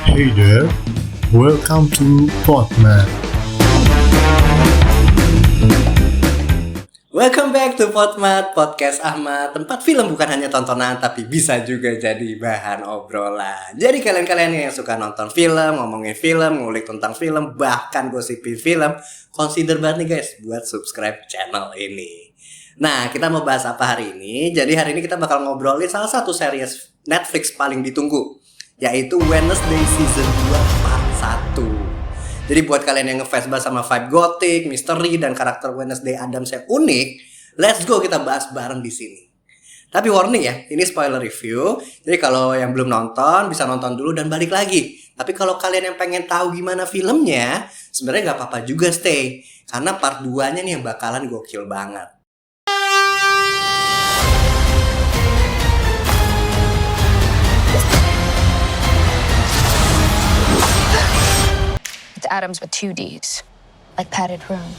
Hey there, welcome to Podman. Welcome back to Podmat, Podcast Ahmad. Tempat film bukan hanya tontonan, tapi bisa juga jadi bahan obrolan. Jadi kalian-kalian yang suka nonton film, ngomongin film, ngulik tentang film, bahkan gosipin film, consider banget nih guys buat subscribe channel ini. Nah, kita mau bahas apa hari ini? Jadi hari ini kita bakal ngobrolin salah satu series Netflix paling ditunggu, yaitu Wednesday Season 2 Part 1. Jadi buat kalian yang ngefans banget sama vibe gothic, misteri, dan karakter Wednesday Addams yang unik, let's go kita bahas bareng di sini. Tapi warning ya, ini spoiler review. Jadi kalau yang belum nonton, bisa nonton dulu dan balik lagi. Tapi kalau kalian yang pengen tahu gimana filmnya, sebenarnya nggak apa-apa juga stay. Karena part 2-nya nih yang bakalan gokil banget. It's Adams with 2 Ds, like padded room.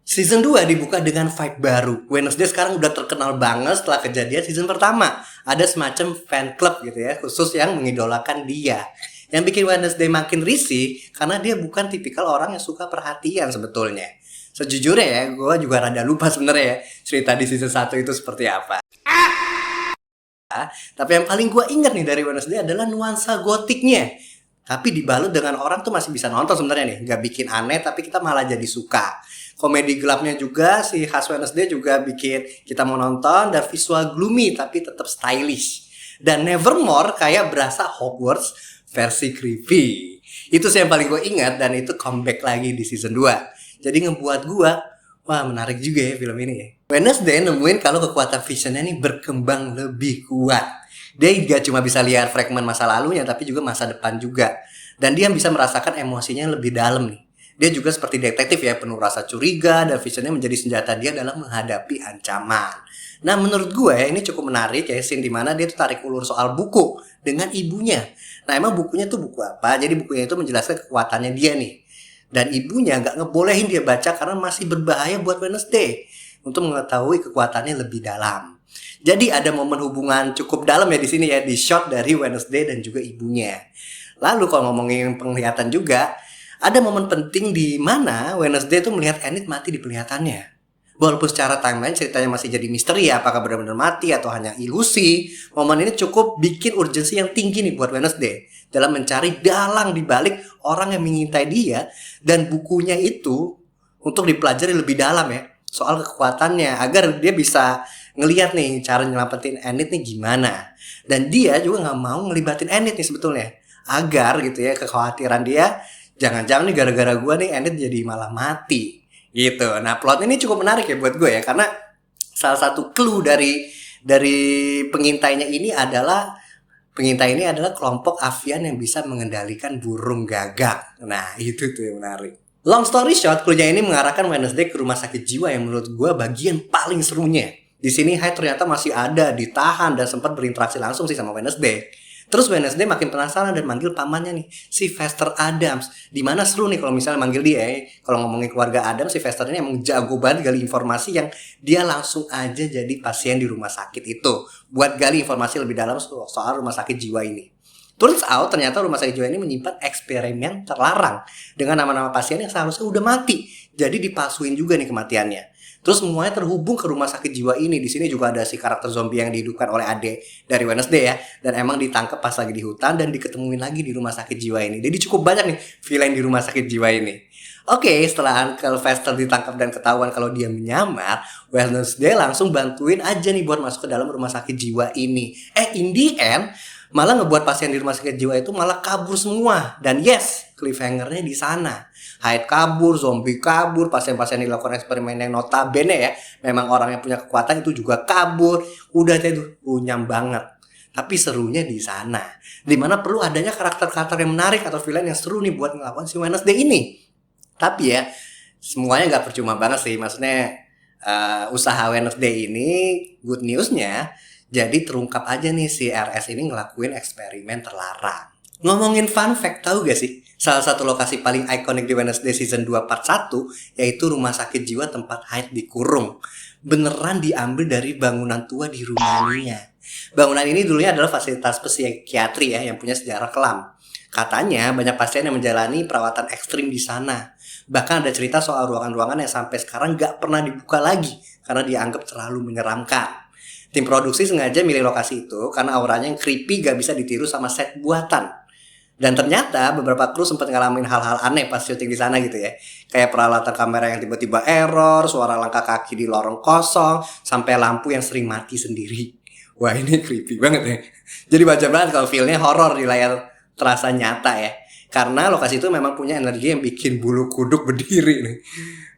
Season 2 dibuka dengan vibe baru. Wednesday sekarang udah terkenal banget setelah kejadian season pertama. Ada semacam fan club gitu ya, khusus yang mengidolakan dia. Yang bikin Wednesday makin risih karena dia bukan tipikal orang yang suka perhatian sebetulnya. Sejujurnya ya, gue juga rada lupa sebenarnya ya cerita di season 1 itu seperti apa. Tapi yang paling gue ingat nih dari Wednesday adalah nuansa gotiknya. Tapi dibalut dengan orang tuh masih bisa nonton sebenarnya nih, nggak bikin aneh tapi kita malah jadi suka. Komedi gelapnya juga si khas Wednesday juga bikin kita mau nonton, dan visual gloomy tapi tetap stylish. Dan Nevermore kayak berasa Hogwarts versi creepy. Itu sih yang paling gue ingat, dan itu comeback lagi di season 2. Jadi ngebuat gue, wah menarik juga ya film ini ya. Wednesday nemuin kalau kekuatan visionnya nih berkembang lebih kuat. Dia gak cuma bisa lihat fragmen masa lalunya, tapi juga masa depan juga. Dan dia bisa merasakan emosinya lebih dalam nih. Dia juga seperti detektif ya, penuh rasa curiga, dan visionnya menjadi senjata dia dalam menghadapi ancaman. Nah menurut gue ini cukup menarik ya, scene dimana dia tuh tarik ulur soal buku dengan ibunya. Nah emang bukunya tuh buku apa? Jadi bukunya itu menjelaskan kekuatannya dia nih. Dan ibunya gak ngebolehin dia baca karena masih berbahaya buat Wednesday untuk mengetahui kekuatannya lebih dalam. Jadi ada momen hubungan cukup dalam ya di sini ya, di shot dari Wednesday dan juga ibunya. Lalu kalau ngomongin penglihatan juga, ada momen penting di mana Wednesday tuh melihat Enid mati di penglihatannya. Walaupun secara timeline ceritanya masih jadi misteri ya, apakah benar-benar mati atau hanya ilusi, momen ini cukup bikin urgensi yang tinggi nih buat Wednesday dalam mencari dalang di balik orang yang mengintai dia, dan bukunya itu untuk dipelajari lebih dalam ya soal kekuatannya agar dia bisa ngelihat nih cara nyelamatin Enid nih gimana. Dan dia juga nggak mau ngelibatin Enid nih sebetulnya, agar gitu ya kekhawatiran dia jangan-jangan nih gara-gara gue nih Enid jadi malah mati gitu. Nah plot ini cukup menarik ya buat gue ya, karena salah satu clue dari pengintainya ini adalah kelompok avian yang bisa mengendalikan burung gagak. Nah itu tuh yang menarik. Long story short, clue-nya ini mengarahkan Wednesday ke rumah sakit jiwa yang menurut gue bagian paling serunya. Di sini Hyde ternyata masih ada, ditahan, dan sempat berinteraksi langsung sih sama Wednesday. Terus Wednesday makin penasaran dan manggil pamannya nih, si Fester Addams. Dimana seru nih kalau misalnya manggil dia ya. Kalau ngomongin keluarga Addams, si Fester ini emang jago banget gali informasi yang dia langsung aja jadi pasien di rumah sakit itu, buat gali informasi lebih dalam soal rumah sakit jiwa ini. Turns out ternyata rumah sakit jiwa ini menyimpan eksperimen terlarang dengan nama-nama pasien yang seharusnya udah mati. Jadi dipalsuin juga nih kematiannya. Terus semuanya terhubung ke rumah sakit jiwa ini. Di sini juga ada si karakter zombie yang dihidupkan oleh Ade dari Wednesday ya, dan emang ditangkap pas lagi di hutan dan diketemuin lagi di rumah sakit jiwa ini. Jadi cukup banyak nih villain di rumah sakit jiwa ini. Oke, setelah Uncle Fester ditangkap dan ketahuan kalau dia menyamar, Wednesday langsung bantuin aja nih buat masuk ke dalam rumah sakit jiwa ini. In the end, malah ngebuat pasien di rumah sakit jiwa itu malah kabur semua. Dan yes, cliffhanger-nya di sana. Hyde kabur, zombie kabur, pasien-pasien dilakukan eksperimen yang notabene ya, memang orang yang punya kekuatan itu juga kabur. Udah itu runyam banget. Tapi serunya di sana, dimana perlu adanya karakter-karakter yang menarik atau villain yang seru nih buat ngelawan si Wednesday ini. Tapi ya, semuanya gak percuma banget sih. Maksudnya usaha Wednesday ini, good newsnya, jadi terungkap aja nih si RS ini ngelakuin eksperimen terlarang. Ngomongin fun fact, tahu gak sih? Salah satu lokasi paling ikonik di Wednesday Season 2 Part 1 yaitu rumah sakit jiwa tempat Hyde dikurung. Beneran diambil dari bangunan tua di Rumania. Bangunan ini dulunya adalah fasilitas psikiatri ya yang punya sejarah kelam. Katanya banyak pasien yang menjalani perawatan ekstrim di sana. Bahkan ada cerita soal ruangan-ruangan yang sampai sekarang gak pernah dibuka lagi karena dianggap terlalu menyeramkan. Tim produksi sengaja milih lokasi itu karena auranya yang creepy gak bisa ditiru sama set buatan. Dan ternyata beberapa kru sempat ngalamin hal-hal aneh pas syuting di sana gitu ya. Kayak peralatan kamera yang tiba-tiba error, suara langkah kaki di lorong kosong, sampai lampu yang sering mati sendiri. Wah ini creepy banget ya. Jadi wajar banget kalau feel-nya horor di layar terasa nyata ya. Karena lokasi itu memang punya energi yang bikin bulu kuduk berdiri nih.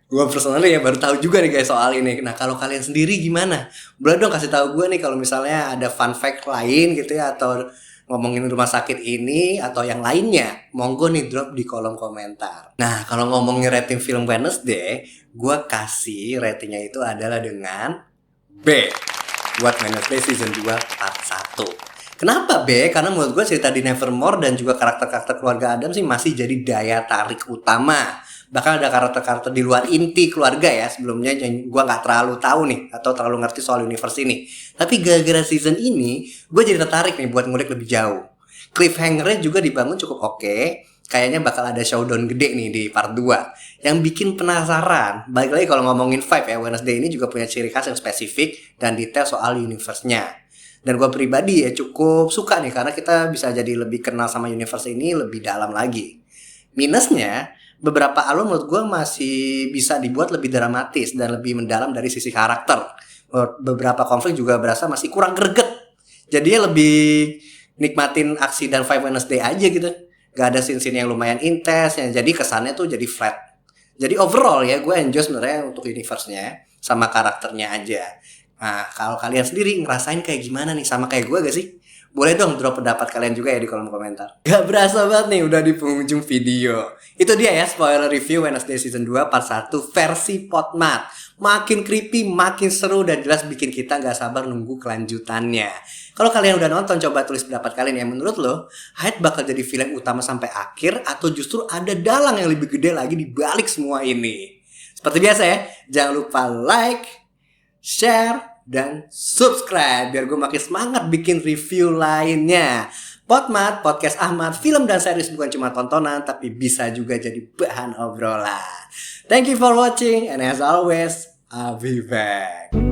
Gue personally ya baru tahu juga nih guys soal ini. Nah kalau kalian sendiri gimana? Boleh dong kasih tahu gue nih kalau misalnya ada fun fact lain gitu ya, atau ngomongin rumah sakit ini atau yang lainnya. Monggo nih drop di kolom komentar. Nah kalau ngomongin rating film Wednesday, gue kasih ratingnya itu adalah dengan B buat Wednesday season 2 part 1. Kenapa B? Karena menurut gue cerita di Nevermore dan juga karakter-karakter keluarga Adam sih masih jadi daya tarik utama. Bahkan ada karakter-karakter di luar inti keluarga ya sebelumnya yang gue gak terlalu tahu nih atau terlalu ngerti soal universe ini. Tapi gara-gara season ini gue jadi tertarik nih buat ngulik lebih jauh. Cliffhanger-nya juga dibangun cukup oke. Kayaknya bakal ada showdown gede nih di part 2 yang bikin penasaran. Balik lagi kalau ngomongin vibe ya, Wednesday ini juga punya ciri khas yang spesifik dan detail soal universe-nya. Dan gue pribadi ya cukup suka nih karena kita bisa jadi lebih kenal sama universe ini lebih dalam lagi. Minusnya, beberapa alur menurut gue masih bisa dibuat lebih dramatis dan lebih mendalam dari sisi karakter. Beberapa konflik juga berasa masih kurang greget. Jadinya lebih nikmatin aksi dan vibe Wednesday aja gitu. Gak ada scene-scene yang lumayan intens, yang jadi kesannya tuh jadi flat. Jadi overall ya gue enjoy sebenarnya untuk universe-nya sama karakternya aja. Nah, kalau kalian sendiri ngerasain kayak gimana nih? Sama kayak gue gak sih? Boleh dong drop pendapat kalian juga ya di kolom komentar. Gak berasa banget nih udah di penghujung video. Itu dia ya spoiler review Wednesday Season 2 Part 1 versi Potmat. Makin creepy, makin seru, dan jelas bikin kita gak sabar nunggu kelanjutannya. Kalau kalian udah nonton, coba tulis pendapat kalian ya. Menurut lo, Hyde bakal jadi villain utama sampai akhir atau justru ada dalang yang lebih gede lagi di balik semua ini? Seperti biasa ya, jangan lupa like, share, dan subscribe biar gue makin semangat bikin review lainnya. Potmat, podcast Ahmad, film dan series bukan cuma tontonan tapi bisa juga jadi bahan obrolan. Thank you for watching and as always, I'll be back.